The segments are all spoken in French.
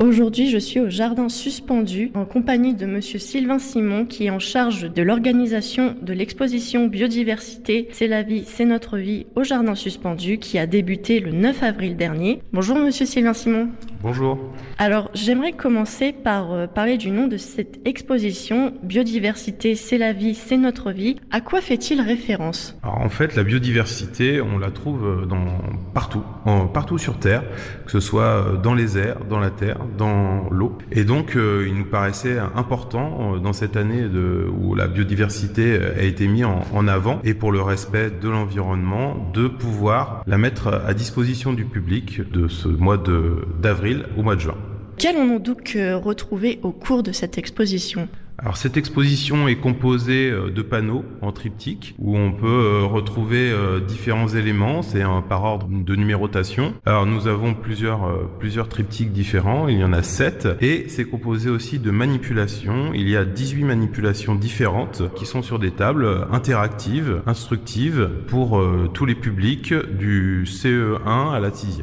Aujourd'hui, je suis au Jardin Suspendu en compagnie de Monsieur Sylvain Simon qui est en charge de l'organisation de l'exposition Biodiversité, c'est la vie, c'est notre vie au Jardin Suspendu qui a débuté le 9 avril dernier. Bonjour Monsieur Sylvain Simon. Bonjour. Alors, j'aimerais commencer par parler du nom de cette exposition Biodiversité, c'est la vie, c'est notre vie. À quoi fait-il référence ? Alors en fait, la biodiversité, on la trouve partout sur Terre, que ce soit dans les airs, dans la terre, dans l'eau. Et donc, il nous paraissait important dans cette année où la biodiversité a été mise en avant et pour le respect de l'environnement, de pouvoir la mettre à disposition du public de ce mois d'avril au mois de juin. Qu'allons-nous donc retrouver au cours de cette exposition ? Alors cette exposition est composée de panneaux en triptyque où on peut retrouver différents éléments, c'est par ordre de numérotation. Alors nous avons plusieurs triptyques différents, il y en a 7 et c'est composé aussi de manipulations. Il y a 18 manipulations différentes qui sont sur des tables interactives, instructives pour tous les publics du CE1 à la 6e.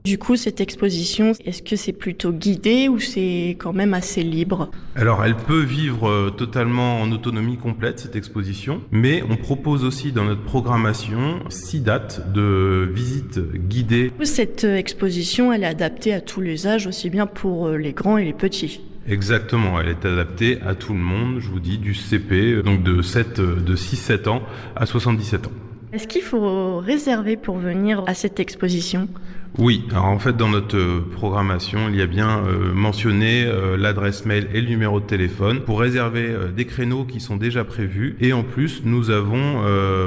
Du coup, cette exposition, est-ce que c'est plutôt guidé ou c'est quand même assez libre ? Alors, elle peut vivre totalement en autonomie complète, cette exposition, mais on propose aussi dans notre programmation 6 dates de visites guidées. Cette exposition, elle est adaptée à tous les âges, aussi bien pour les grands et les petits. Exactement, elle est adaptée à tout le monde, je vous dis, du CP, donc de 6-7 ans à 77 ans. Est-ce qu'il faut réserver pour venir à cette exposition ? Oui, alors en fait dans notre programmation, il y a bien mentionné l'adresse mail et le numéro de téléphone pour réserver des créneaux qui sont déjà prévus. Et en plus, nous avons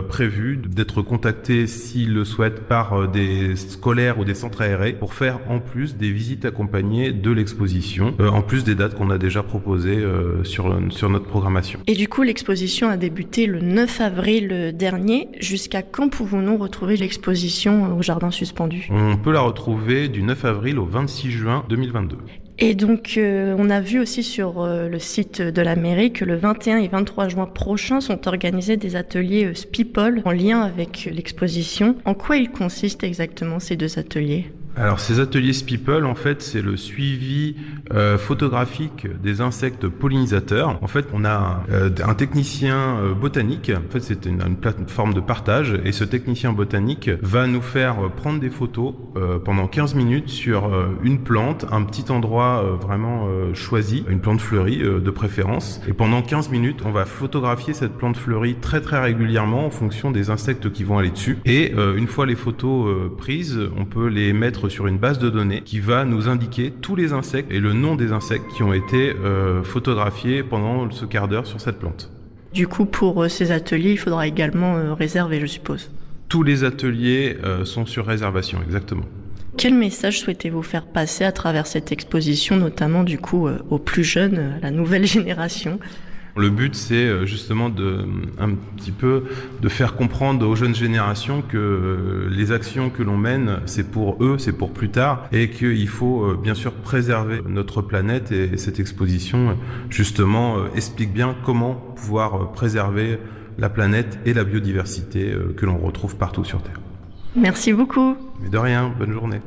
prévu d'être contactés s'ils le souhaitent par des scolaires ou des centres aérés pour faire en plus des visites accompagnées de l'exposition, en plus des dates qu'on a déjà proposées sur notre programmation. Et du coup, l'exposition a débuté le 9 avril dernier. Jusqu'à quand pouvons-nous retrouver l'exposition au Jardin Suspendu ? On peut la retrouver du 9 avril au 26 juin 2022. Et donc, on a vu aussi sur le site de la mairie que le 21 et 23 juin prochains sont organisés des ateliers Spipol en lien avec l'exposition. En quoi ils consistent exactement ces deux ateliers ? Alors ces ateliers Spipol, en fait, c'est le suivi photographique des insectes pollinisateurs. En fait, on a un technicien botanique. En fait, c'est une plateforme de partage. Et ce technicien botanique va nous faire prendre des photos pendant 15 minutes sur une plante, un petit endroit vraiment choisi, une plante fleurie de préférence. Et pendant 15 minutes, on va photographier cette plante fleurie très très régulièrement en fonction des insectes qui vont aller dessus. Et une fois les photos prises, on peut les mettre sur une base de données qui va nous indiquer tous les insectes et le nom des insectes qui ont été photographiés pendant ce quart d'heure sur cette plante. Du coup, pour ces ateliers, il faudra également réserver, je suppose. Tous les ateliers sont sur réservation, exactement. Quel message souhaitez-vous faire passer à travers cette exposition, notamment du coup aux plus jeunes, à la nouvelle génération ? Le but, c'est justement un petit peu de faire comprendre aux jeunes générations que les actions que l'on mène, c'est pour eux, c'est pour plus tard, et qu'il faut bien sûr préserver notre planète. Et cette exposition, justement, explique bien comment pouvoir préserver la planète et la biodiversité que l'on retrouve partout sur Terre. Merci beaucoup. Mais de rien, bonne journée.